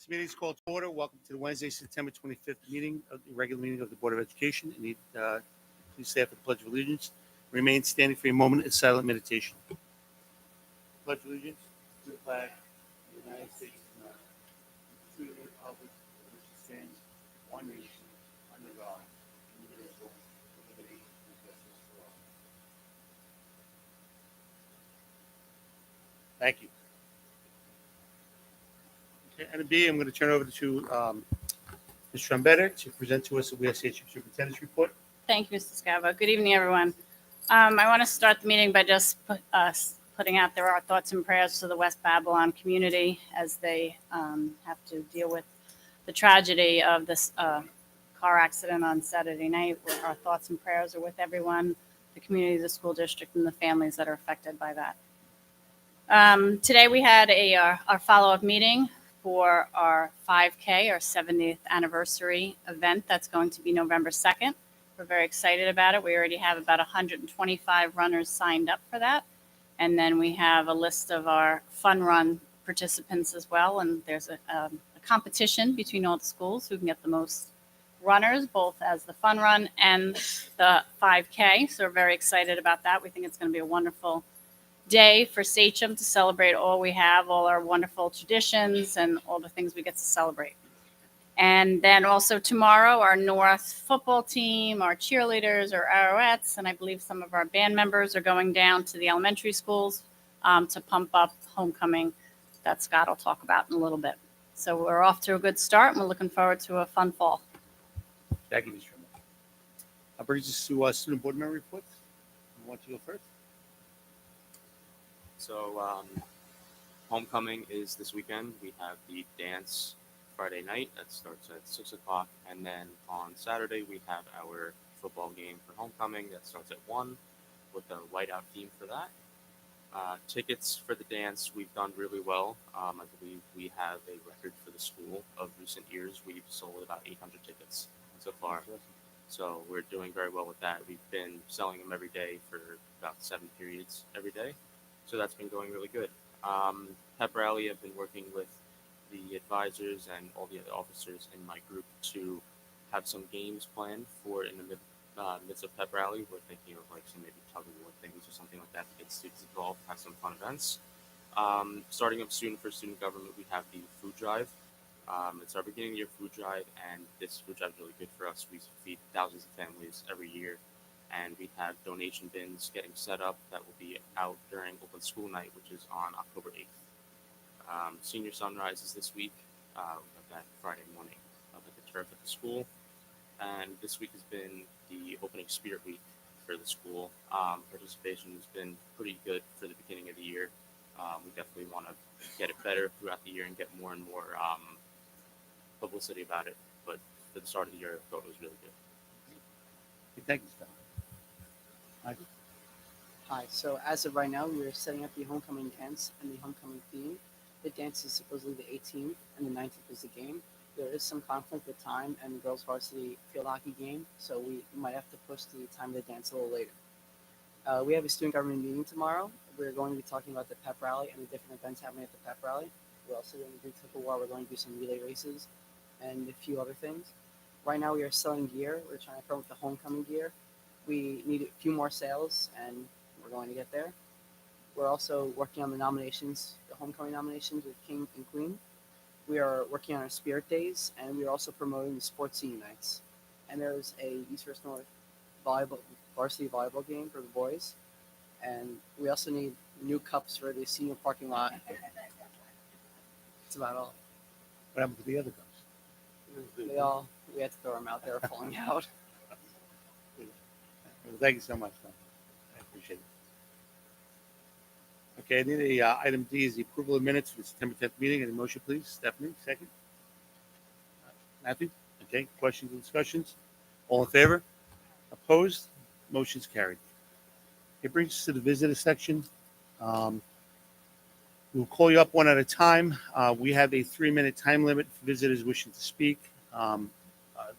This meeting is called to order. Welcome to the Wednesday, September 25th meeting of the regular meeting of the Board of Education. Please say after the Pledge of Allegiance. Remain standing for a moment in silent meditation. Pledge of Allegiance to the flag of the United States of America, to the republic for which it stands, one nation, under God, indivisible, with liberty and justice for all. Thank you. Okay, item B, I'm going to turn over to Ms. Trombetta to present to us the WSH Superintendent's report. Thank you, Mr. Scavo. Good evening, everyone. I want to start the meeting by just putting out there our thoughts and prayers to the West Babylon community as they have to deal with the tragedy of this car accident on Saturday night. Our thoughts and prayers are with everyone, the community, the school district, and the families that are affected by that. Today we had our follow-up meeting for our 5K, our 70th anniversary event. That's going to be November 2nd. We're very excited about it. We already have about 125 runners signed up for that. And then we have a list of our fun run participants as well. And there's a competition between all the schools who can get the most runners, both as the fun run and the 5K. So we're very excited about that. We think it's going to be a wonderful day for Sachem to celebrate all we have, all our wonderful traditions and all the things we get to celebrate. And then also tomorrow, our North football team, our cheerleaders, our Arrowets, and I believe some of our band members are going down to the elementary schools to pump up homecoming that Scott will talk about in a little bit. So we're off to a good start, and we're looking forward to a fun fall. Thank you, Mr. Chairman. That brings us to student board member reports. You want to go first? So homecoming is this weekend. We have the dance Friday night that starts at 6 o'clock, and then on Saturday we have our football game for homecoming that starts at 1 with a whiteout theme for that. Tickets for the dance, we've done really well. I believe we have a record for the school of recent years. We've sold about 800 tickets so far. So we're doing very well with that. We've been selling them every day for about 7 periods every day. So that's been going really good. Pep Rally, I've been working with the advisors and all the other officers in my group to have some games planned for in the midst of Pep Rally. We're thinking of like some maybe tug of war things or something like that to get students involved, have some fun events. Starting up soon for student government, we have the food drive. It's our beginning year food drive, and this food drive is really good for us. We feed thousands of families every year. And we have donation bins getting set up that will be out during open school night, which is on October 8th. Senior sunrise is this week. We have that Friday morning up at the turf at the school. And this week has been the opening spirit week for the school. Participation has been pretty good for the beginning of the year. We definitely want to get it better throughout the year and get more and more publicity about it. But for the start of the year, I thought it was really good. Thank you, Scott. Hi, so as of right now, we're setting up the homecoming dance and the homecoming theme. The dance is supposedly the 18th and the 19th is the game. There is some conflict with time and the girls' varsity field hockey game, so we might have to push the time of the dance a little later. We have a student government meeting tomorrow. We're going to be talking about the pep rally and the different events happening at the pep rally. We're also going to do tug of war. We're going to do some relay races and a few other things. Right now, we are selling gear. We're trying to promote the homecoming gear. We need a few more sales, and we're going to get there. We're also working on the nominations, the homecoming nominations with King and Queen. We are working on our spirit days, and we are also promoting the sports senior nights. And there's a East First North varsity volleyball game for the boys. And we also need new cups for the senior parking lot. That's about all. What happened to the other guys? We had to throw them out. They were falling out. Well, thank you so much, Tom. I appreciate it. Okay, I need a item D is the approval of minutes for the September 10th meeting. Any motion, please? Stephanie, second. Matthew? Okay, questions and discussions? All in favor? Opposed? Motion's carried. It brings us to the visitor section. We'll call you up one at a time. We have a 3-minute time limit for visitors wishing to speak.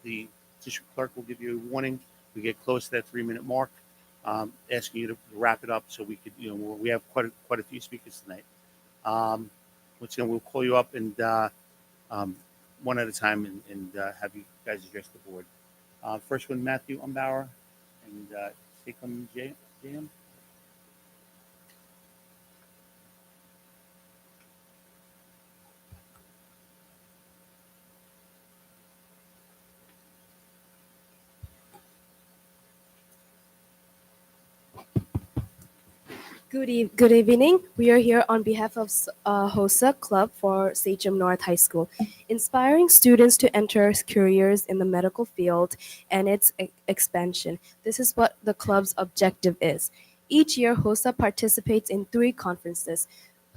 The district clerk will give you a warning. We get close to that 3-minute mark, asking you to wrap it up so we could, we have quite a few speakers tonight. Once again, we'll call you up and one at a time and have you guys address the board. First one, Matthew Umbauer and Sekum Jam. Good evening. We are here on behalf of HOSA Club for Sachem North High School, inspiring students to enter careers in the medical field and its expansion. This is what the club's objective is. Each year, HOSA participates in 3 conferences: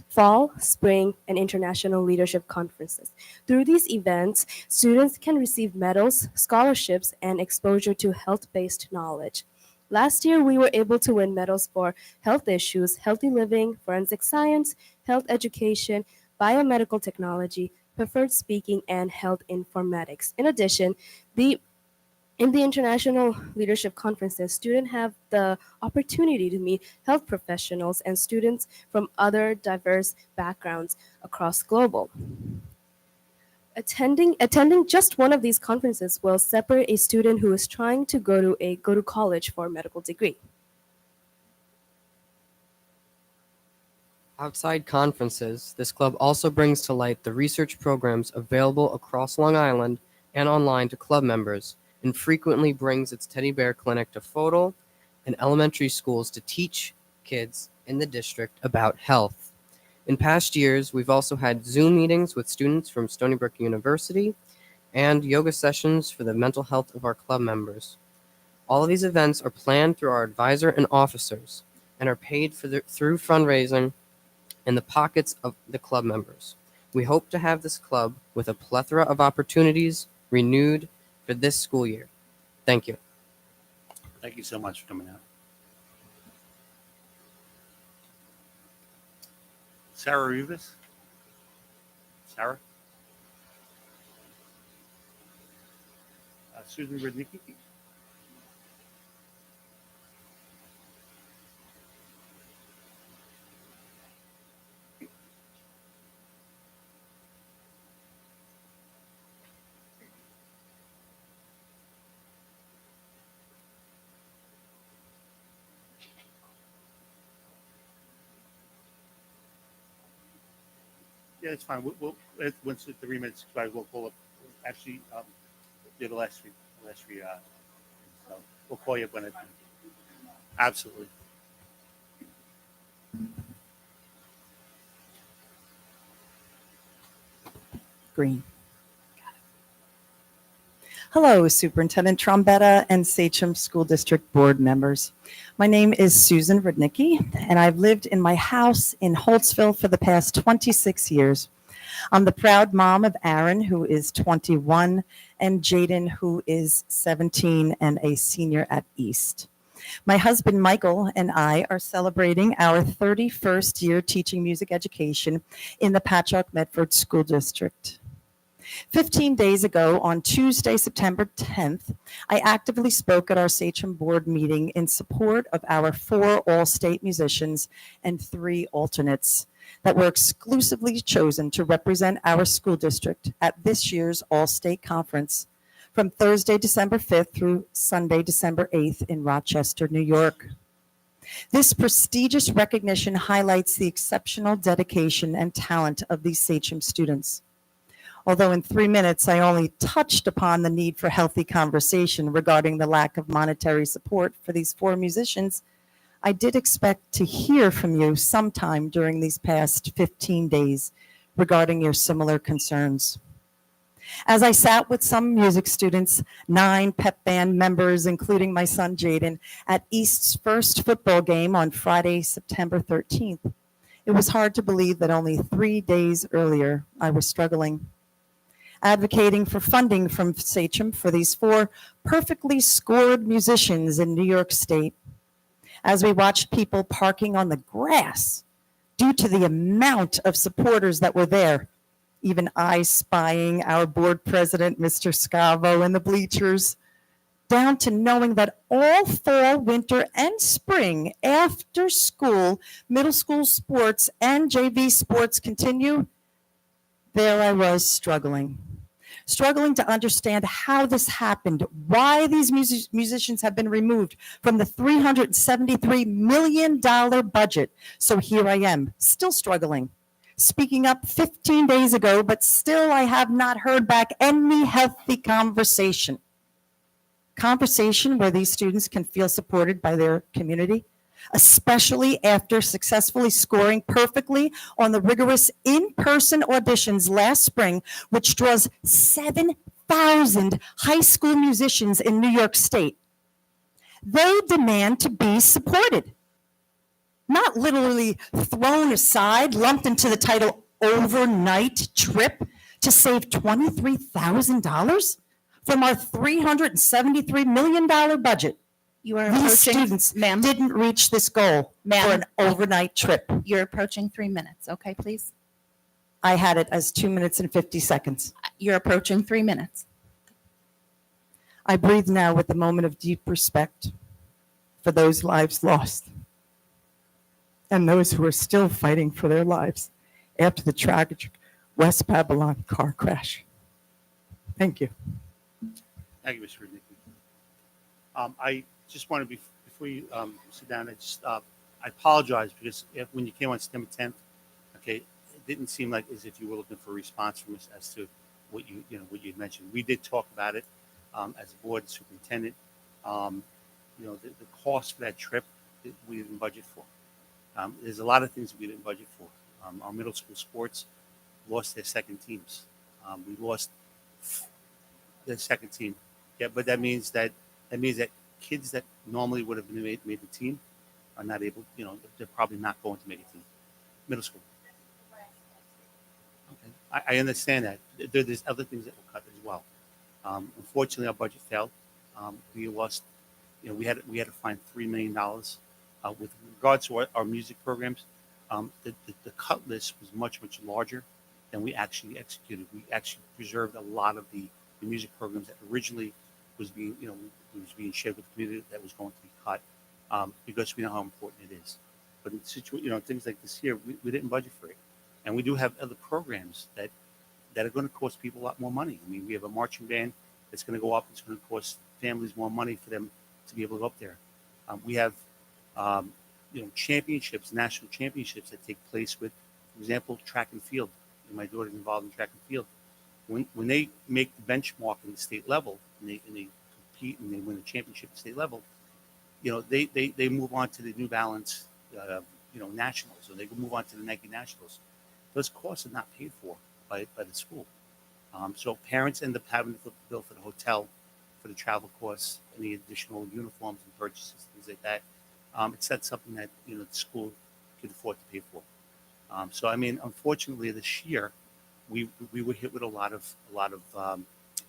fall, spring, and international leadership conferences. Through these events, students can receive medals, scholarships, and exposure to health-based knowledge. Last year, we were able to win medals for health issues, healthy living, forensic science, health education, biomedical technology, preferred speaking, and health informatics. In addition, in the international leadership conferences, students have the opportunity to meet health professionals and students from other diverse backgrounds across global. Attending just one of these conferences will separate a student who is trying to go to college for a medical degree. Outside conferences, this club also brings to light the research programs available across Long Island and online to club members, and frequently brings its teddy bear clinic to Fodal and elementary schools to teach kids in the district about health. In past years, we've also had Zoom meetings with students from Stony Brook University and yoga sessions for the mental health of our club members. All of these events are planned through our advisor and officers and are paid through fundraising in the pockets of the club members. We hope to have this club with a plethora of opportunities renewed for this school year. Thank you. Thank you so much for coming out. Sarah Rivas. Sarah. Susan Rudnicki. Yeah, it's fine. Once the 3 minutes expires, we'll pull up. Actually, do the last three. So we'll call you when it's absolutely. Green. Hello, Superintendent Trombetta and Sachem School District Board members. My name is Susan Rudnicki, and I've lived in my house in Holtzville for the past 26 years. I'm the proud mom of Aaron, who is 21, and Jaden, who is 17 and a senior at East. My husband, Michael, and I are celebrating our 31st year teaching music education in the Patchogue Medford School District. 15 days ago, on Tuesday, September 10th, I actively spoke at our Sachem board meeting in support of our 4 all-state musicians and 3 alternates that were exclusively chosen to represent our school district at this year's all-state conference from Thursday, December 5th through Sunday, December 8th in Rochester, New York. This prestigious recognition highlights the exceptional dedication and talent of these Sachem students. Although in 3 minutes, I only touched upon the need for healthy conversation regarding the lack of monetary support for these 4 musicians, I did expect to hear from you sometime during these past 15 days regarding your similar concerns. As I sat with some music students, 9 pep band members, including my son Jaden, at East's first football game on Friday, September 13th, it was hard to believe that only 3 days earlier I was struggling. Advocating for funding from Sachem for these 4 perfectly scored musicians in New York State. As we watched people parking on the grass due to the amount of supporters that were there, even I spying our board president, Mr. Scavo, in the bleachers, down to knowing that all fall, winter, and spring after school, middle school sports, and JV sports continue. there I was struggling to understand how this happened, why these musicians have been removed from the $373 million budget. So here I am, still struggling, speaking up 15 days ago, but still I have not heard back any healthy conversation. Conversation where these students can feel supported by their community, especially after successfully scoring perfectly on the rigorous in-person auditions last spring, which draws 7,000 high school musicians in New York State. They demand to be supported, not literally thrown aside, lumped into the title overnight trip to save $23,000 from our $373 million budget. You are These approaching, students ma'am, didn't reach this goal for Ma'am. an overnight trip. you're approaching 3 minutes, okay, please? I had it as 2 minutes and 50 seconds. You're approaching 3 minutes. I breathe now with a moment of deep respect for those lives lost and those who are still fighting for their lives after the tragic West Babylon car crash. Thank you. Thank you, Mr. Rudnicki. I just want to be, before you sit down, I apologize because when you came on September 10th, okay, it didn't seem like as if you were looking for a response from us as to what what you mentioned. We did talk about it as a board, superintendent. The cost for that trip that we didn't budget for. There's a lot of things we didn't budget for. Our middle school sports lost their second teams. We lost their second team. Yeah, but that means that kids that normally would have made the team are not able. They're probably not going to make a team. Middle school. Okay, I understand that. There's other things that will cut as well. Unfortunately, our budget failed. We lost. We had to find $3 million. With regards to our music programs, the cut list was much larger than we actually executed. We actually preserved a lot of the music programs that originally was being shared with the community that was going to be cut because we know how important it is. But in things like this here, we didn't budget for it, and we do have other programs that are going to cost people a lot more money. I mean, we have a marching band that's going to go up. It's going to cost families more money for them to be able to go up there. We have championships, national championships that take place with, for example, track and field. My daughter's involved in track and field. When they make the benchmark in the state level and they compete and they win the championship at state level, they move on to the New Balance, nationals, or they move on to the Nike nationals. Those costs are not paid for by the school. So parents end up having to foot the bill for the hotel, for the travel costs, any additional uniforms and purchases, things like that. It's not something that the school could afford to pay for. So I mean, unfortunately, this year we were hit with a lot of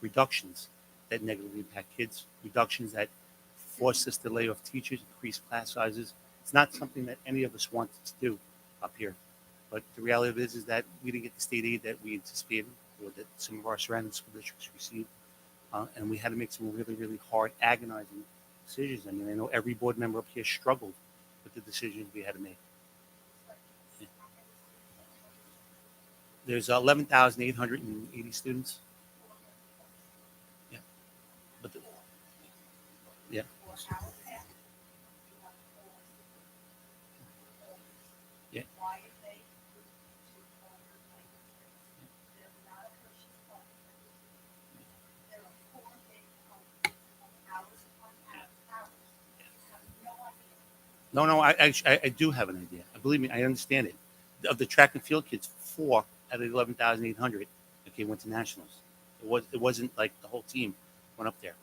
reductions that negatively impact kids. Reductions that forced us to lay off teachers, increase class sizes. It's not something that any of us wanted to do up here. But the reality of it is that we didn't get the state aid that we anticipated or that some of our surrounding school districts received. And we had to make some really hard, agonizing decisions. I mean, I know every board member up here struggled with the decisions we had to make. Yeah. There's 11,880 students. Yeah. But yeah. Yeah. No, I do have an idea. Believe me, I understand it. Of the track and field kids, 4 out of 11,800, okay, went to nationals. It wasn't like the whole team went up there.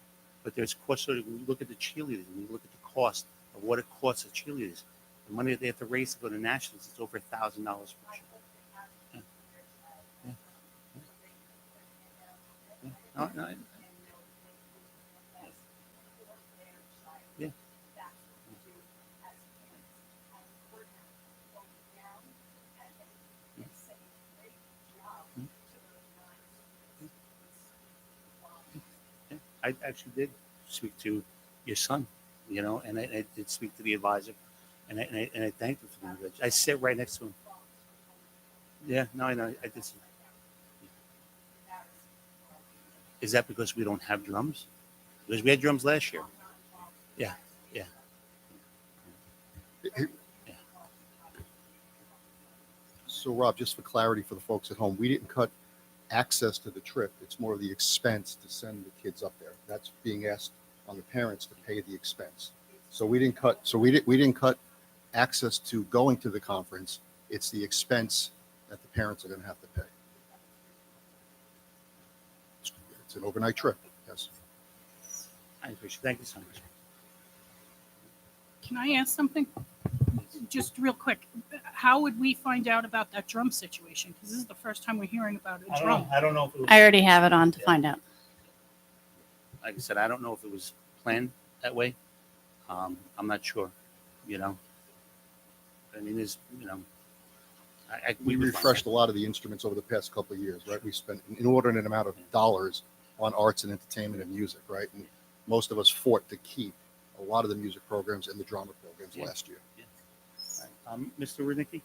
But there's cost. When you look at the cheerleaders, when you look at the cost of what it costs the cheerleaders, the money that they have to raise to go to nationals, it's over $1,000 per cheer. Yeah. Yeah. Yeah. No, yeah. I actually did speak to your son, and I did speak to the advisor, and I thanked him for that. I sit right next to him. Yeah, no, I know. I did. Is that because we don't have drums? Because we had drums last year. Yeah, yeah. So Rob, just for clarity for the folks at home, we didn't cut access to the trip. It's more of the expense to send the kids up there. That's being asked on the parents to pay the expense. So we didn't cut. So we didn't cut access to going to the conference. It's the expense that the parents are going to have to pay. It's an overnight trip. Yes. I appreciate it. Thank you so much. Can I ask something? Just real quick, how would we find out about that drum situation? Because this is the first time we're hearing about a drum. I don't know if it was, I already have it on to find out. like I said, I don't know if it was planned that way. I'm not sure, you know. I mean, there's, you know, We refreshed a lot of the instruments over the past couple of years, right? We spent an inordinate amount of dollars on arts and entertainment and music, right? And most of us fought to keep a lot of the music programs and the drama programs Yeah. last year. Mr. Rudnicki?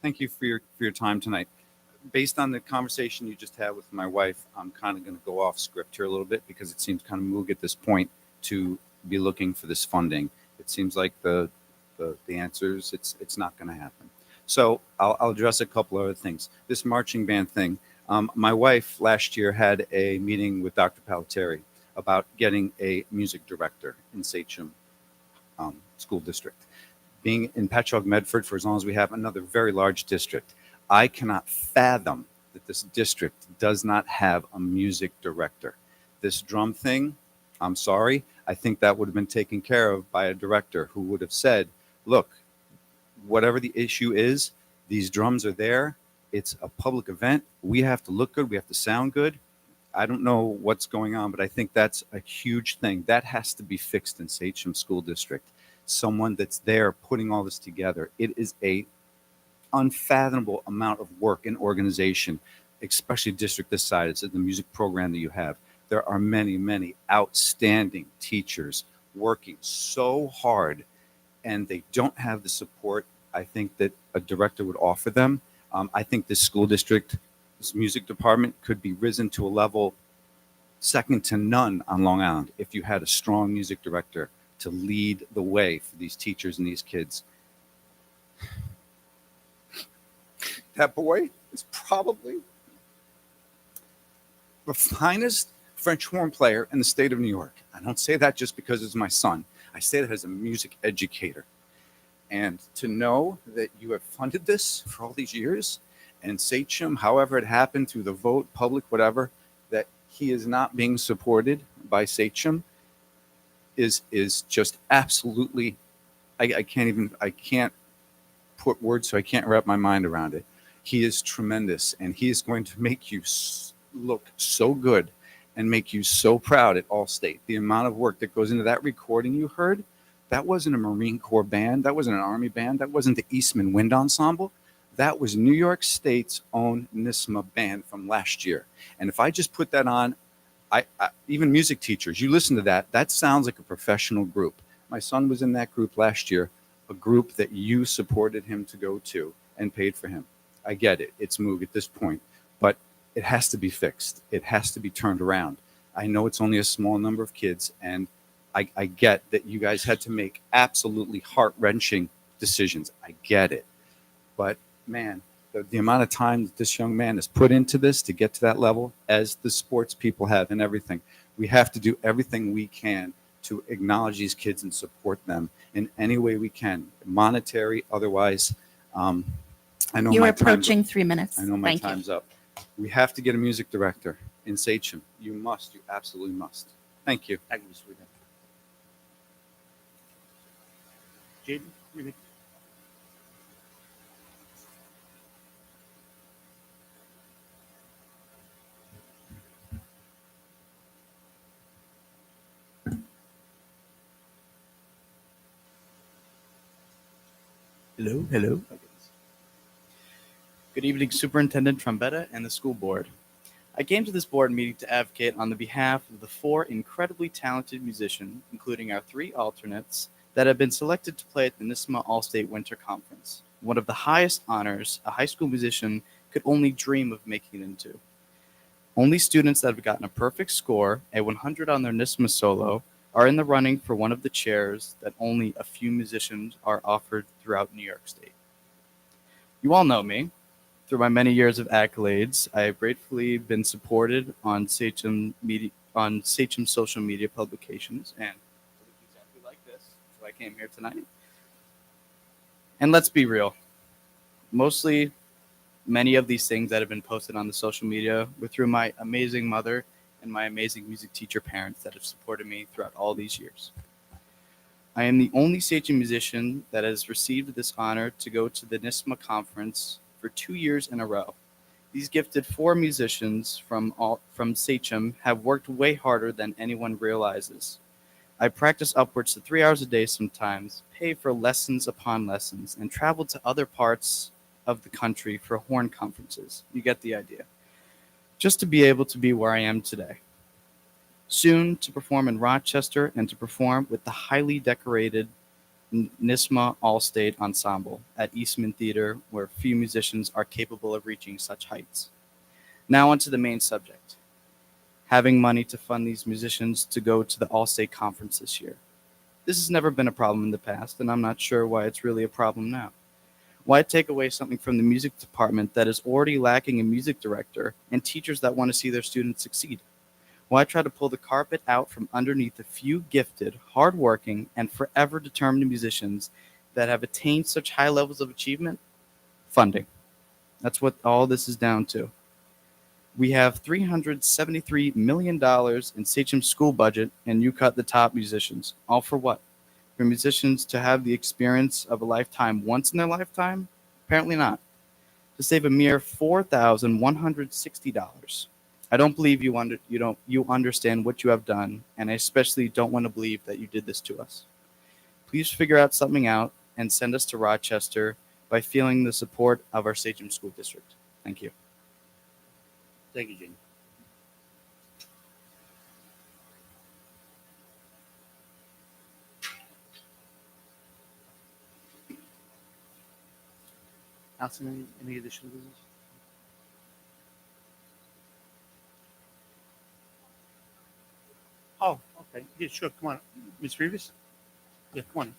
Thank you for your time tonight. Based on the conversation you just had with my wife, I'm kind of going to go off script here a little bit because it seems kind of moot at this point to be looking for this funding. It seems like the answers it's not going to happen. So I'll address a couple other things. This marching band thing. My wife last year had a meeting with Dr. Palatteri about getting a music director in Sachem School District. Being in Patchogue Medford for as long as we have, another very large district, I cannot fathom that this district does not have a music director. This drum thing, I'm sorry, I think that would have been taken care of by a director who would have said, look, whatever the issue is, these drums are there. It's a public event. We have to look good. We have to sound good. I don't know what's going on, but I think that's a huge thing. That has to be fixed in Sachem School District. Someone that's there putting all this together. It is a unfathomable amount of work and organization, especially district this size of the music program that you have. There are many, many outstanding teachers working so hard, and they don't have the support I think that a director would offer them. I think this school district, this music department could be risen to a level second to none on Long Island if you had a strong music director to lead the way for these teachers and these kids. That boy is probably the finest French horn player in the state of New York. I don't say that just because it's my son. I say that as a music educator. And to know that you have funded this for all these years, and Sachem, however it happened through the vote, public, whatever, that he is not being supported by Sachem is just absolutely, I can't put words, so I can't wrap my mind around it. He is tremendous, and he is going to make you look so good and make you so proud at Allstate. The amount of work that goes into that recording you heard, that wasn't a Marine Corps band, that wasn't an Army band, that wasn't the Eastman Wind Ensemble. That was New York State's own NISMA band from last year. And if I just put that on, I even music teachers, you listen to that, that sounds like a professional group. My son was in that group last year, a group that you supported him to go to and paid for him. I get it, it's Moog at this point, but it has to be fixed. It has to be turned around. I know it's only a small number of kids, and I get that you guys had to make absolutely heart-wrenching decisions. I get it. But man, the amount of time that this young man has put into this to get to that level, as the sports people have and everything, we have to do everything we can to acknowledge these kids and support them in any way we can, monetary, otherwise. I know You my are time's approaching up. 3 minutes. I know my Thank you. time's up. We have to get a music director in Sachem. You must. You absolutely must. Thank you. Thank you, Mr. Rudnicki. Jaden Rudnicki. Hello, hello. Good evening, Superintendent Trombetta and the school board. I came to this board meeting to advocate on the behalf of the 4 incredibly talented musicians, including our 3 alternates, that have been selected to play at the NISMA All-State Winter Conference, one of the highest honors a high school musician could only dream of making it into. Only students that have gotten a perfect score, a 100 on their NISMA solo, are in the running for one of the chairs that only a few musicians are offered throughout New York State. You all know me. Through my many years of accolades, I have gratefully been supported on Sachem social media publications, and exactly like this, so I came here tonight. And let's be real, mostly many of these things that have been posted on the social media were through my amazing mother and my amazing music teacher parents that have supported me throughout all these years. I am the only Sachem musician that has received this honor to go to the NISMA conference for 2 years in a row. These gifted 4 musicians from Sachem have worked way harder than anyone realizes. I practice upwards to 3 hours a day sometimes, pay for lessons upon lessons, and travel to other parts of the country for horn conferences. You get the idea. Just to be able to be where I am today. Soon to perform in Rochester and to perform with the highly decorated NISMA All-State Ensemble at Eastman Theater, where few musicians are capable of reaching such heights. Now onto the main subject. Having money to fund these musicians to go to the All-State Conference this year. This has never been a problem in the past, and I'm not sure why it's really a problem now. Why take away something from the music department that is already lacking a music director and teachers that want to see their students succeed? Why try to pull the carpet out from underneath a few gifted, hardworking, and forever determined musicians that have attained such high levels of achievement? Funding. That's what all this is down to. We have $373 million in Sachem's school budget, and you cut the top musicians. All for what? For musicians to have the experience of a lifetime once in their lifetime? Apparently not. To save a mere $4,160. I don't believe you understand what you have done, and I especially don't want to believe that you did this to us. Please figure out something out and send us to Rochester by feeling the support of our Sachem School District. Thank you. Thank you, Jane. Allison, any additional business? Oh, okay. Yeah, sure. Come on. Ms. Rivas? Yeah, come on.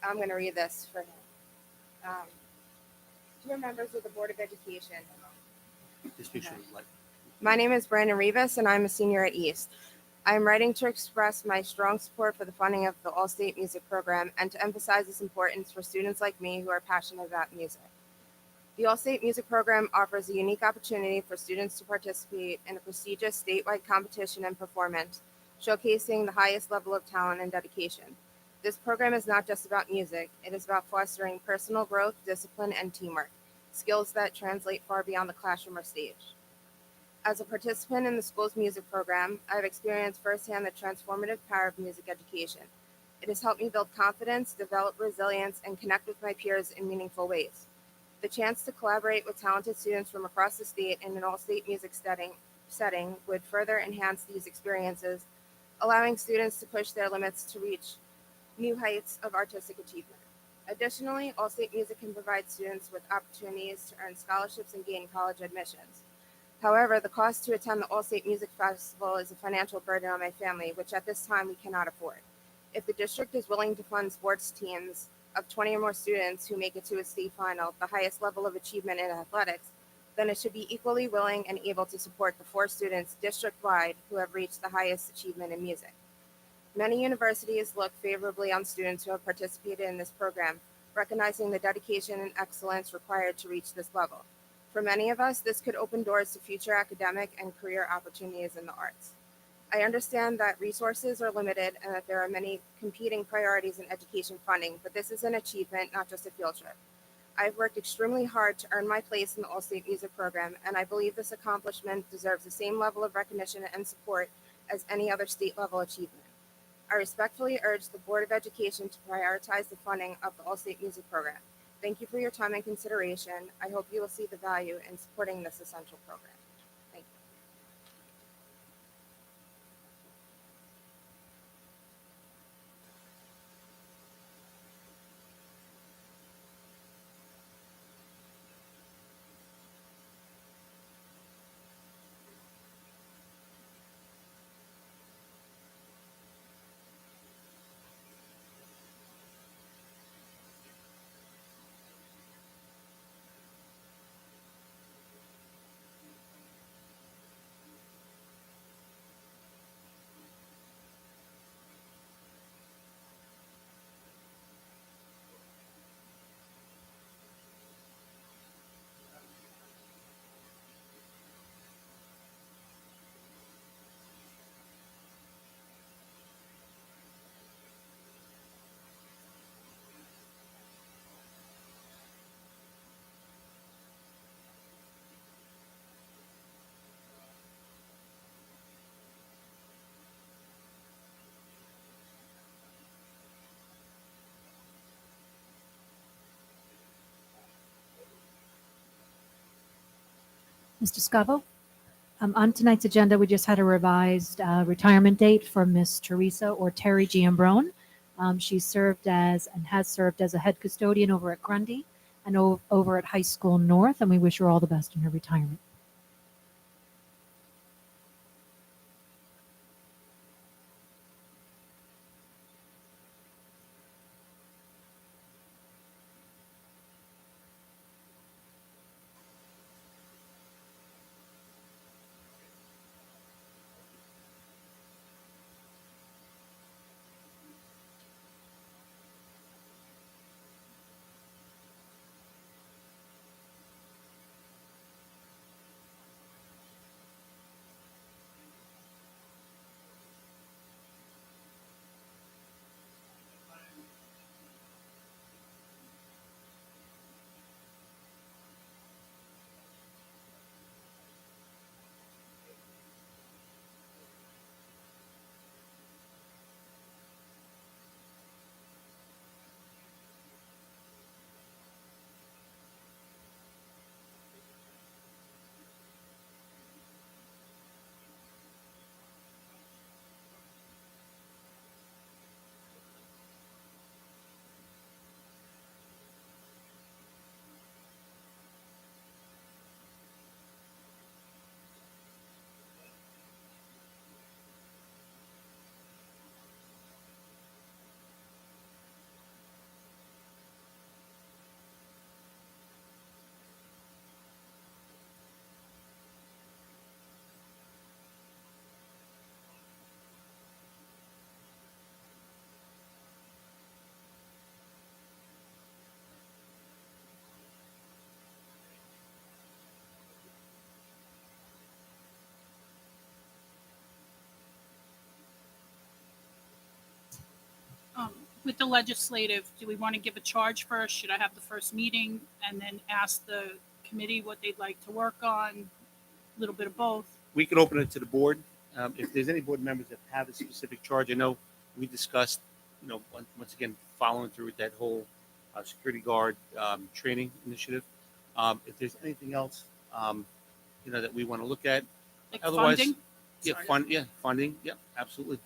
I'm gonna read this for him. Dear members of the Board of Education, Just make sure it's light. my name is Brandon Rivas and I'm a senior at East. I am writing to express my strong support for the funding of the All-State Music Program and to emphasize its importance for students like me who are passionate about music. The All-State Music Program offers a unique opportunity for students to participate in a prestigious statewide competition and performance, showcasing the highest level of talent and dedication. This program is not just about music, it is about fostering personal growth, discipline, and teamwork, skills that translate far beyond the classroom or stage. As a participant in the school's music program, I have experienced firsthand the transformative power of music education. It has helped me build confidence, develop resilience, and connect with my peers in meaningful ways. The chance to collaborate with talented students from across the state in an all-state music setting would further enhance these experiences, allowing students to push their limits to reach new heights of artistic achievement. Additionally, All-State Music can provide students with opportunities to earn scholarships and gain college admissions. However, the cost to attend the All-State Music Festival is a financial burden on my family, which at this time we cannot afford. If the district is willing to fund sports teams of 20 or more students who make it to a state final, the highest level of achievement in athletics, then it should be equally willing and able to support the 4 students district-wide who have reached the highest achievement in music. Many universities look favorably on students who have participated in this program, recognizing the dedication and excellence required to reach this level. For many of us, this could open doors to future academic and career opportunities in the arts. I understand that resources are limited and that there are many competing priorities in education funding, but this is an achievement, not just a field trip. I've worked extremely hard to earn my place in the All-State Music Program, and I believe this accomplishment deserves the same level of recognition and support as any other state-level achievement. I respectfully urge the Board of Education to prioritize the funding of the All-State Music Program. Thank you for your time and consideration. I hope you will see the value in supporting this essential program. Thank you. Mr. Scavo, on tonight's agenda, we just had a revised retirement date for Miss Teresa or Terry Giambrone. She served as and has served as a head custodian over at Grundy and over at High School North, and we wish her all the best in her retirement. With the legislative, do we want to give a charge first? Should I have the first meeting and then ask the committee what they'd like to work on? A little bit of both. We can open it to the board. If there's any board members that have a specific charge, I know we discussed, once again, following through with that whole security guard training initiative. If there's anything else, that we want to look at. Like Otherwise, funding? yeah, funding, yeah, absolutely.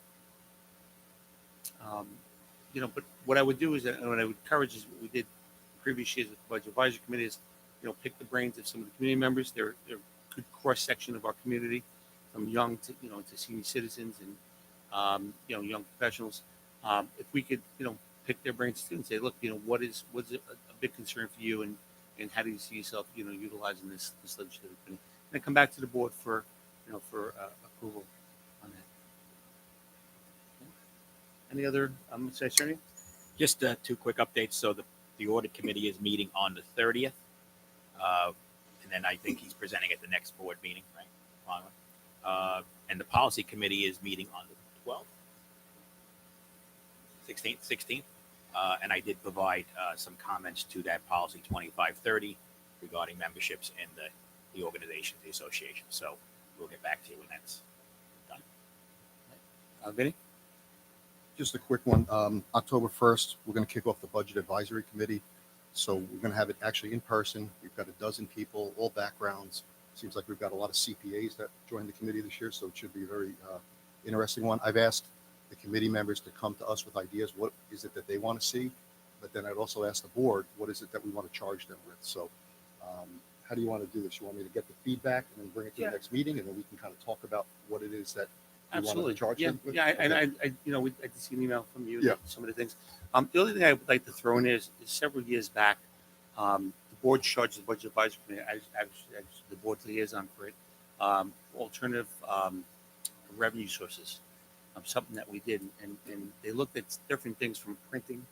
But what I would do is, and what I would encourage is what we did previous years with the Budget Advisory Committee is, pick the brains of some of the community members. They're a good cross section of our community, from young to to senior citizens and young professionals. If we could pick their brains too and say, look, what's a big concern for you, and how do you see yourself utilizing this legislative committee, and then come back to the board for approval on that. Any other Attorney? Just two quick updates. So the audit committee is meeting on the 30th. And then I think he's presenting at the next board meeting, right? Finally. And the policy committee is meeting on the 12th, 16th. And I did provide some comments to that policy 2530 regarding memberships in the organization, the association. So we'll get back to you when that's done. Vinny? Just a quick one. October 1st, we're going to kick off the Budget Advisory Committee. So we're going to have it actually in person. We've got a dozen people, all backgrounds. Seems like we've got a lot of CPAs that joined the committee this year, so it should be a very interesting one. I've asked the committee members to come to us with ideas. What is it that they want to see? But then I'd also ask the board, what is it that we want to charge them with? So how do you want to do this? You want me to get the feedback and then bring it to the next meeting, and then we can kind of talk about what it is that we want Absolutely. to charge Yeah, them with? yeah. And Okay. I did see an email from you. Yeah. Some of the things. The only thing I would like to throw in is several years back, the board charged the budget advisory committee as the board liaison for it, alternative revenue sources. Something that we did, and they looked at different things from printing,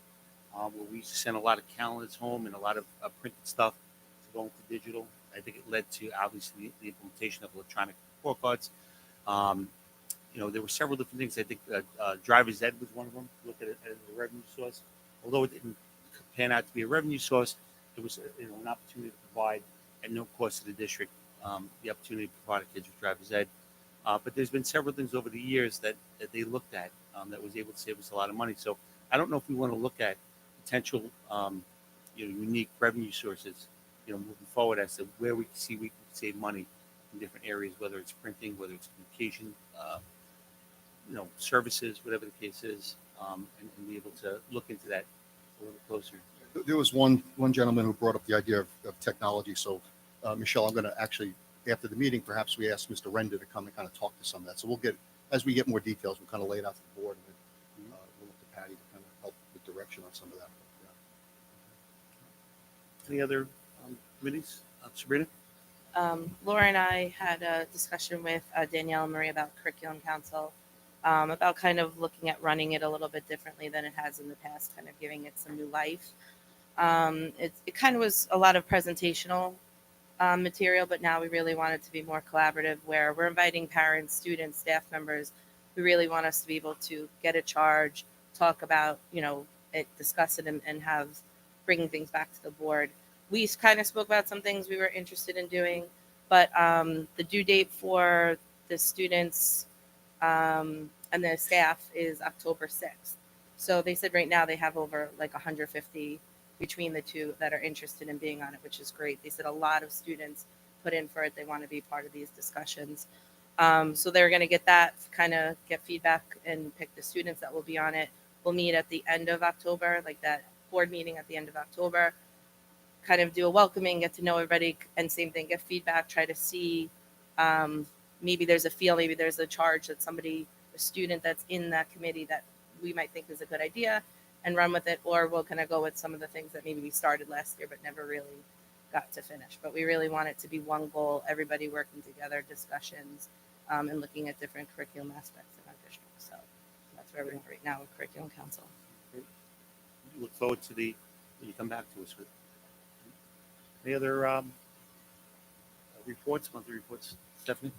where we used to send a lot of calendars home and a lot of printed stuff to go into digital. I think it led to obviously the implementation of electronic report cards. There were several different things. I think driver's ed was one of them. Look at it as a revenue source. Although it didn't pan out to be a revenue source, it was an opportunity to provide at no cost to the district the opportunity to provide kids with driver's ed. But there's been several things over the years that they looked at that was able to save us a lot of money. So I don't know if we want to look at potential unique revenue sources moving forward as to where we can save money in different areas, whether it's printing, whether it's communication, services, whatever the case is, and be able to look into that a little closer. There was one gentleman who brought up the idea of technology. So, Michelle, I'm going to actually, after the meeting, perhaps we ask Mr. Renda to come and kind of talk to some of that. So as we get more details, we'll kind of lay it out to the board, and then we'll look to Patty to kind of help with direction on some of that. Any other committees? Sabrina? Laura and I had a discussion with Danielle and Marie about Curriculum Council, about kind of looking at running it a little bit differently than it has in the past, kind of giving it some new life. It kind of was a lot of presentational material, but now we really want it to be more collaborative, where we're inviting parents, students, staff members. We really want us to be able to get a charge, talk about, it, discuss it, and have bringing things back to the board. We kind of spoke about some things we were interested in doing, but the due date for the students and the staff is October 6th. So they said right now they have over like 150 between the two that are interested in being on it, which is great. They said a lot of students put in for it. They want to be part of these discussions. So they're going to get that, kind of get feedback and pick the students that will be on it. We'll meet at the end of October, like that board meeting at the end of October, kind of do a welcoming, get to know everybody, and same thing, get feedback, try to see maybe there's a feel, maybe there's a charge that a student that's in that committee that we might think is a good idea, and run with it, or we'll kind of go with some of the things that maybe we started last year but never really got to finish. But we really want it to be one goal, everybody working together, discussions, and looking at different curriculum aspects in our district. So that's where we're at right now with Curriculum Council. Look forward to when you come back to us with. Any other reports, monthly reports? Stephanie?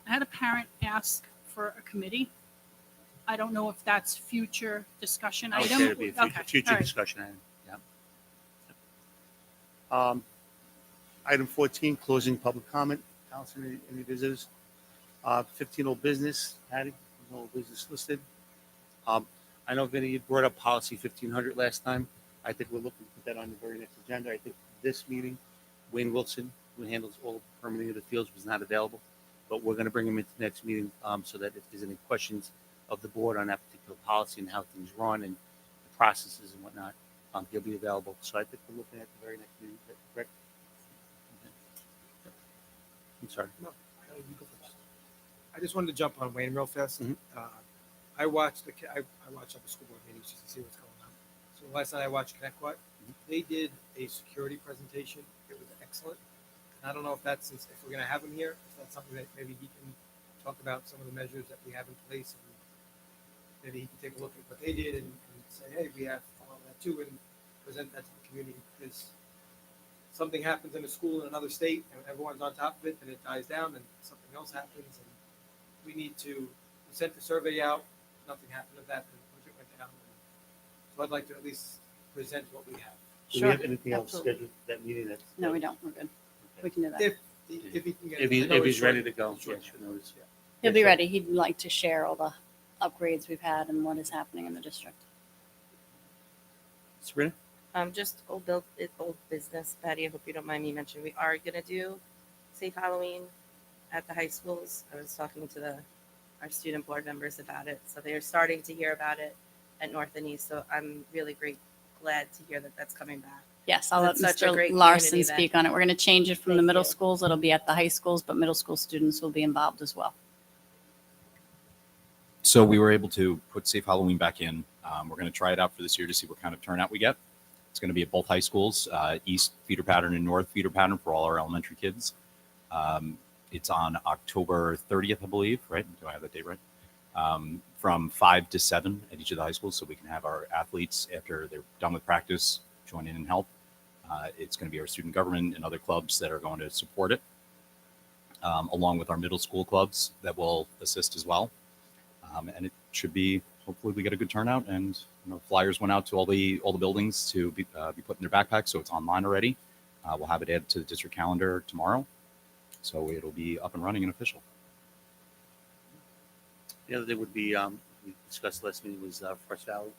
I had a parent ask for a committee. I don't know if that's future discussion I would item. say it'd be a Okay, future all right. discussion item. Yeah. Item 14, closing public comment. Allison, any visitors? 15, old business. Patty, no old business listed. I know Vinny, you brought up policy 1500 last time. I think we're looking to put that on the very next agenda. I think this meeting, Wayne Wilson, who handles all the permitting of the fields, was not available, but we're going to bring him into the next meeting so that if there's any questions of the board on that particular policy and how things run and the processes and whatnot, he'll be available. So I think we're looking at the very next meeting. Is that correct? Okay. I'm sorry. No, you go first. I just wanted to jump on Wayne real fast. Mhm. I watched I watched up the school board meetings just to see what's going on. So last night I watched Connect What. They did a security presentation. It was excellent. And I don't know if that's if we're going to have him here, if that's something that maybe he can talk about some of the measures that we have in place, and maybe he can take a look at what they did and say, hey, we have all of that too, and present that to the community, because something happens in a school in another state and everyone's on top of it, and it dies down, and something else happens, and we need to. We sent the survey out. Nothing happened with that. The budget went down. So I'd like to at least present what we have. Do we have anything else scheduled for that meeting? No, we don't. We're good. We can do that. If he can get If it. I know he's it's ready short. to go, Short. yeah, should notice. He'll be ready. He'd like to share all the upgrades we've had and what is happening in the district. Sabrina? Just old business, Patty. I hope you don't mind me mentioning we are gonna do Safe Halloween at the high schools. I was talking to our student board members about it, so they are starting to hear about it at North and East. So I'm really glad to hear that that's coming back. Yes, I'll let It's such a Mr. great Larson community event. speak on it. We're going to change it from the Thank middle you. schools. It'll be at the high schools, but middle school students will be involved as well. So we were able to put Safe Halloween back in. We're going to try it out for this year to see what kind of turnout we get. It's going to be at both high schools, East feeder pattern and North feeder pattern for all our elementary kids. It's on October 30th, I believe, right? Do I have that date right? From 5 to 7 at each of the high schools, so we can have our athletes, after they're done with practice, join in and help. It's going to be our student government and other clubs that are going to support it, along with our middle school clubs that will assist as well. And it should be, hopefully we get a good turnout, and flyers went out to all the buildings to be put in their backpacks, so it's online already. We'll have it added to the district calendar tomorrow, so it'll be up and running and official. The other thing would be, we discussed last meeting was First Valley.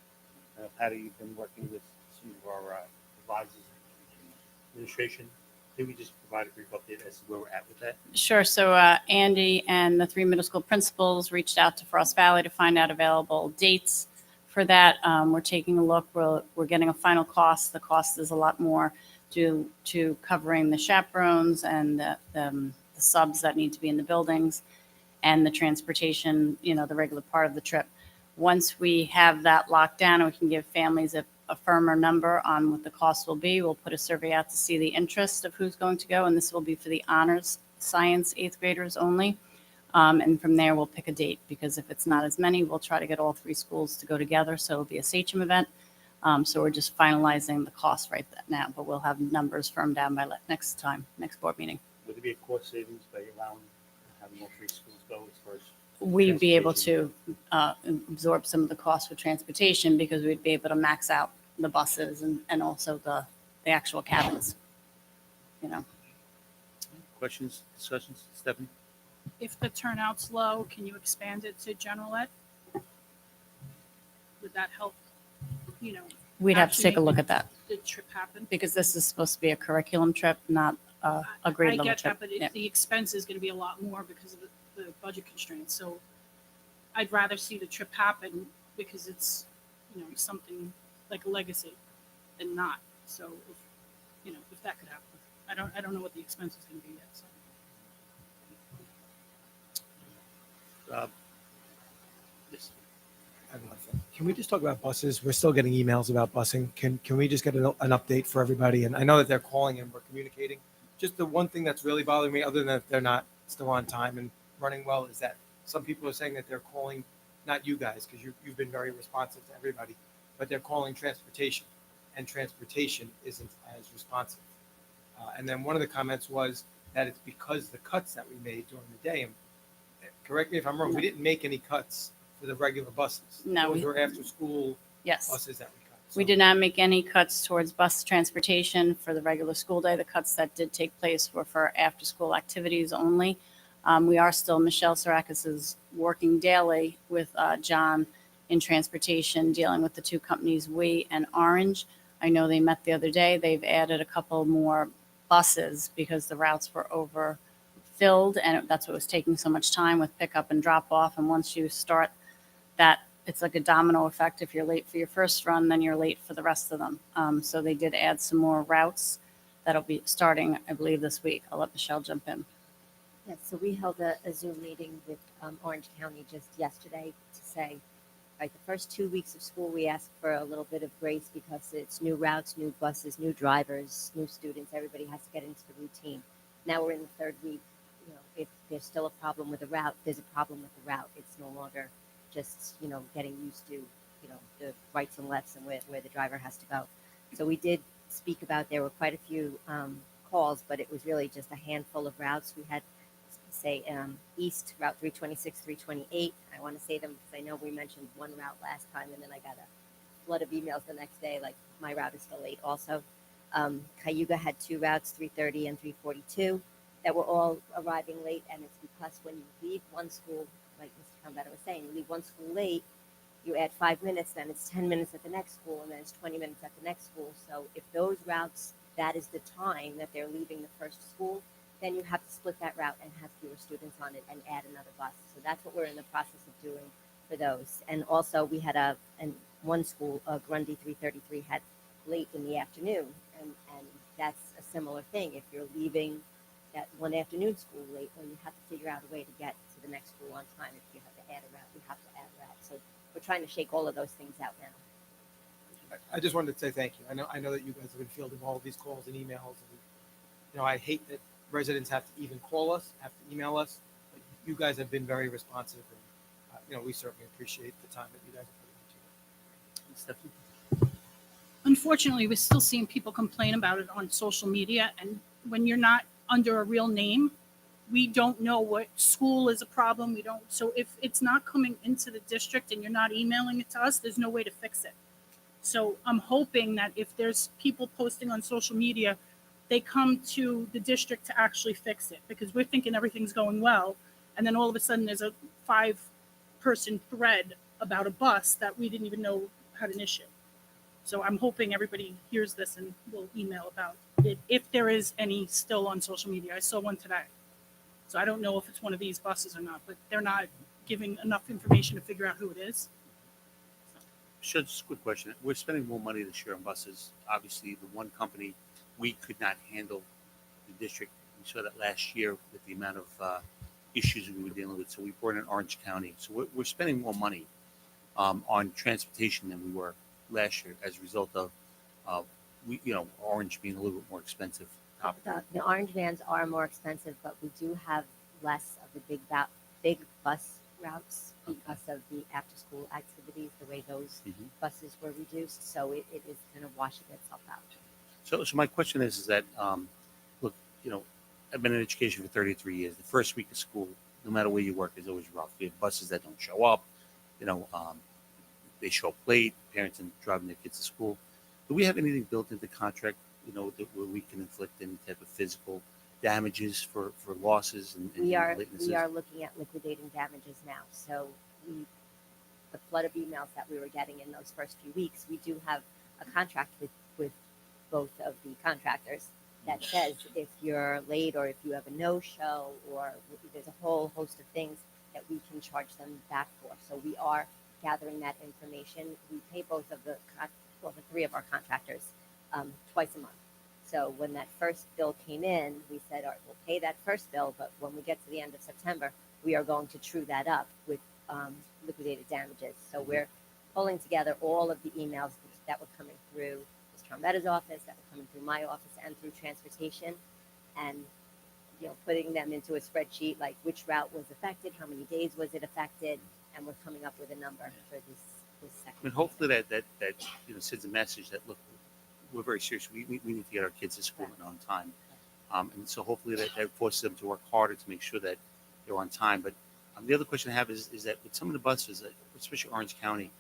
Patty, you've been working with some of our advisors and administration. Can we just provide a brief update as to where we're at with that? Sure. So Andy and the 3 middle school principals reached out to Frost Valley to find out available dates for that. We're taking a look. We're getting a final cost. The cost is a lot more due to covering the chaperones and the subs that need to be in the buildings and the transportation, the regular part of the trip. Once we have that locked down and we can give families a firmer number on what the cost will be, we'll put a survey out to see the interest of who's going to go. And this will be for the honors science 8th graders only. And from there, we'll pick a date, because if it's not as many, we'll try to get all 3 schools to go together. So it'll be a SACHM event. So we're just finalizing the cost right now, but we'll have numbers firmed down by next board meeting. Would there be a cost savings by allowing having all 3 schools go as far as We'd be able to absorb some of the cost for transportation, because we'd be able to max out the buses and also the actual cabins. questions, discussions? Stephanie? If the turnout's low, can you expand it to general ed? Would that help, We'd have to actually take a make look at that, the trip happen? because this is supposed to be a curriculum trip, not a grade I level get trip. that, but Yeah. the expense is going to be a lot more because of the budget constraints. So I'd rather see the trip happen, because it's, something like a legacy than not. So if that could happen, I don't know what the expense is going to be yet. So. Yes. I have nothing. Can we just talk about buses? We're still getting emails about busing. Can we just get an update for everybody? And I know that they're calling and we're communicating. Just the one thing that's really bothering me, other than that they're not still on time and running well, is that some people are saying that they're calling, not you guys, because you've been very responsive to everybody, but they're calling transportation, and transportation isn't as responsive. And then one of the comments was that it's because the cuts that we made during the day. And correct me if I'm wrong, we didn't make any cuts for the regular buses. No, Those were after school Yes. buses that we cut. We did not make any cuts towards bus transportation for the regular school day. The cuts that did take place were for after-school activities only. We are still, Michelle Sarakis is working daily with John in transportation, dealing with the 2 companies, We and Orange. I know they met the other day. They've added a couple more buses because the routes were overfilled, and that's what was taking so much time with pickup and drop off. And once you start that, it's like a domino effect. If you're late for your first run, then you're late for the rest of them. So they did add some more routes that'll be starting, I believe, this week. I'll let Michelle jump in. Yes, so we held a Zoom meeting with Orange County just yesterday to say, like, the first 2 weeks of school, we asked for a little bit of grace because it's new routes, new buses, new drivers, new students. Everybody has to get into the routine. Now we're in the 3rd week. If there's still a problem with the route, there's a problem with the route. It's no longer just, getting used to, the rights and lefts and where the driver has to go. So we did speak about, there were quite a few calls, but it was really just a handful of routes. We had, say, East, Route 326, 328. I want to say them because I know we mentioned one route last time, and then I got a flood of emails the next day, like my route is still late also. Cayuga had 2 routes, 330 and 342, that were all arriving late, and it's because when you leave one school, like Mr. Trombetta was saying, you leave one school late, you add 5 minutes, then it's 10 minutes at the next school, and then it's 20 minutes at the next school. So if those routes, that is the time that they're leaving the first school, then you have to split that route and have fewer students on it and add another bus. So that's what we're in the process of doing for those. And also we had one school, Grundy 333, had late in the afternoon, and that's a similar thing. If you're leaving that one afternoon school late, well, you have to figure out a way to get to the next school on time. If you have to add a route, you have to add a route. So we're trying to shake all of those things out now. I just wanted to say thank you. I know that you guys have been fielding all of these calls and emails, and I hate that residents have to even call us, have to email us. But you guys have been very responsive, and we certainly appreciate the time that you guys have put into it. Stephanie? Unfortunately, we're still seeing people complain about it on social media, and when you're not under a real name, we don't know what school is a problem. We don't. So if it's not coming into the district and you're not emailing it to us, there's no way to fix it. So I'm hoping that if there's people posting on social media, they come to the district to actually fix it, because we're thinking everything's going well, and then all of a sudden there's a 5-person thread about a bus that we didn't even know had an issue. So I'm hoping everybody hears this and will email about it if there is any still on social media. I saw one today. So I don't know if it's one of these buses or not, but they're not giving enough information to figure out who it is. Sure, just a quick question. We're spending more money this year on buses. Obviously, the one company, we could not handle the district. We saw that last year with the amount of issues we were dealing with. So we brought in Orange County. So we're spending more money on transportation than we were last year as a result of Orange being a little bit more expensive. The orange vans are more expensive, but we do have less of the big bus routes because of the after-school activities, the way those buses were reduced. So it is kind of washing itself out. So my question is that, look, I've been in education for 33 years. The first week of school, no matter where you work, is always rough. You have buses that don't show up. They show up late. Parents are driving their kids to school. Do we have anything built into the contract, where we can inflict any type of physical damages for losses and We are latenesses? looking at liquidating damages now. So the flood of emails that we were getting in those first few weeks, we do have a contract with both of the contractors that says if you're late or if you have a no-show, or there's a whole host of things that we can charge them back for. So we are gathering that information. We pay both of the 3 of our contractors twice a month. So when that first bill came in, we said, all right, we'll pay that first bill, but when we get to the end of September, we are going to true that up with liquidated damages. So we're pulling together all of the emails that were coming through Ms. Trombetta's office, that were coming through my office, and through transportation, and putting them into a spreadsheet, like which route was affected, how many days was it affected, and we're coming up with a number for this second. I mean, hopefully that sends a message that, look, we're very serious. We need to get our kids to school on time, and so hopefully that forces them to work harder to make sure that they're on time. But the other question I have is that with some of the buses, especially Orange County,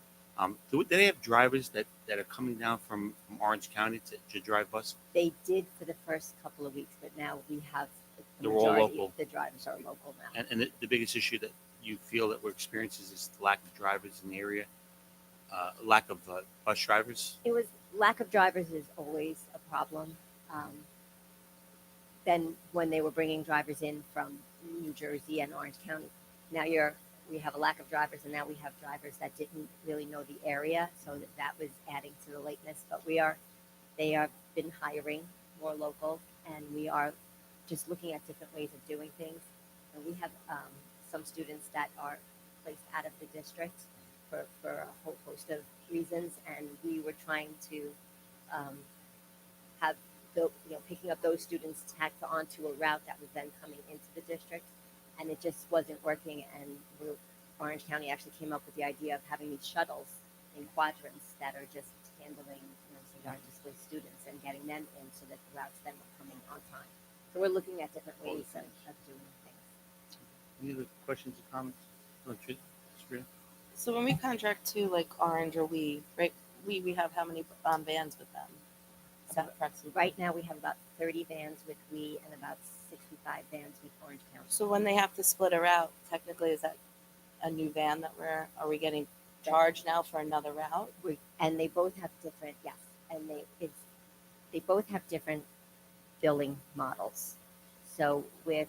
do they have drivers that are coming down from Orange County to drive bus? They did for the first couple of weeks, but now we have the They're all majority local. of the drivers are local now. And the biggest issue that you feel that we're experiencing is the lack of drivers in the area, lack of bus drivers. It was lack of drivers is always a problem. Then when they were bringing drivers in from New Jersey and Orange County, now we have a lack of drivers, and now we have drivers that didn't really know the area, so that was adding to the lateness. But they have been hiring more local, and we are just looking at different ways of doing things. And we have some students that are placed out of the district for a whole host of reasons, and we were trying to have picking up those students tacked onto a route that was then coming into the district, and it just wasn't working. And Orange County actually came up with the idea of having these shuttles in quadrants that are just handling say our displaced students and getting them in so that the routes then were coming on time. So we're looking at different ways of doing things. Any other questions or comments? Sabrina? So when we contract to like Orange or we have how many vans with them? Right now we have about 30 vans with we and about 65 vans with Orange County. So when they have to split a route, technically is that a new van that are we getting charged now for another route? And they both have different, yes, and they both have different billing models. So with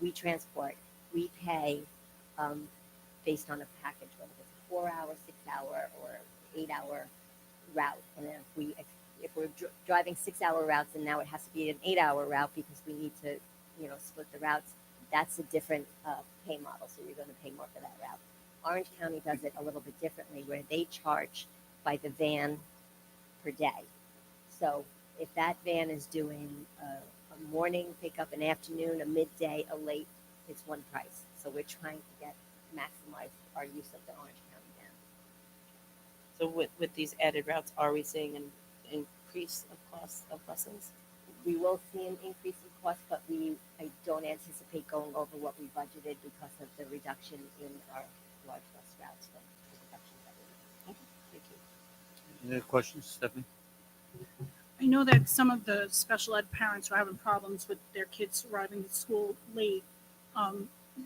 We Transport, we pay based on a package, whether it's a 4-hour, 6-hour, or 8-hour route. And then if we're driving 6-hour routes, and now it has to be an 8-hour route because we need to, split the routes. That's a different pay model. So you're going to pay more for that route. Orange County does it a little bit differently, where they charge by the van per day. So if that van is doing a morning pickup, an afternoon, a midday, a late, it's one price. So we're trying to maximize our use of the Orange County van. So with these added routes, are we seeing an increase of cost of buses? We will see an increase in cost, but I don't anticipate going over what we budgeted because of the reduction in our large bus routes from the reductions that we made. Thank you. Any other questions, Stephanie? I know that some of the special ed parents are having problems with their kids arriving to school late.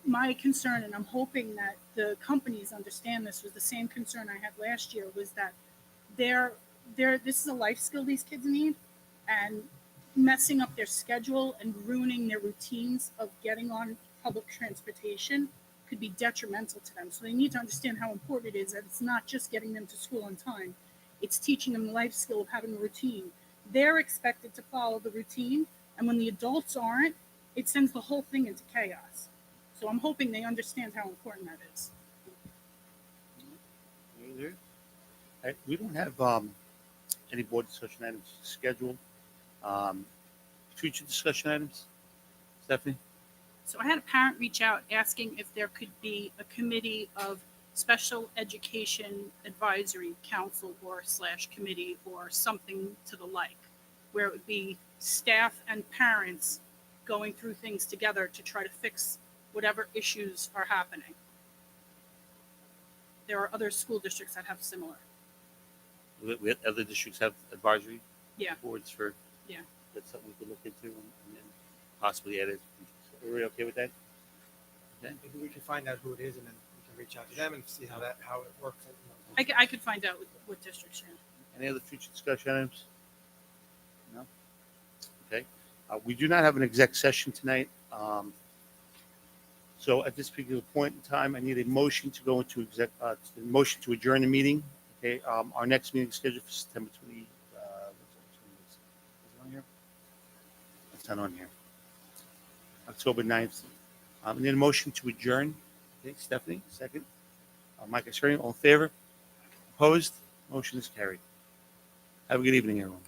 My concern, and I'm hoping that the companies understand this, was the same concern I had last year, was that this is a life skill these kids need, and messing up their schedule and ruining their routines of getting on public transportation could be detrimental to them. So they need to understand how important it is that it's not just getting them to school on time, it's teaching them the life skill of having a routine. They're expected to follow the routine, and when the adults aren't, it sends the whole thing into chaos. So I'm hoping they understand how important that is. We don't have any board discussion items scheduled. Future discussion items, Stephanie? So I had a parent reach out asking if there could be a committee of special education advisory council or / committee or something to the like, where it would be staff and parents going through things together to try to fix whatever issues are happening. There are other school districts that have similar. Other districts have advisory boards for. Yeah. That's something we could look into and then possibly add it. Are we okay with that? Okay. Maybe we can find out who it is, and then we can reach out to them and see how it works. I could find out what districts you're in. Any other future discussion items? No? Okay. We do not have an exec session tonight. So at this particular point in time, I need a motion to go into motion to adjourn the meeting. Okay. Our next meeting is scheduled for September 20. Is it on here? It's not on here. October 9th. I need a motion to adjourn. Okay, Stephanie, second. Mike Isering, all in favor? Opposed? Motion is carried. Have a good evening, everyone.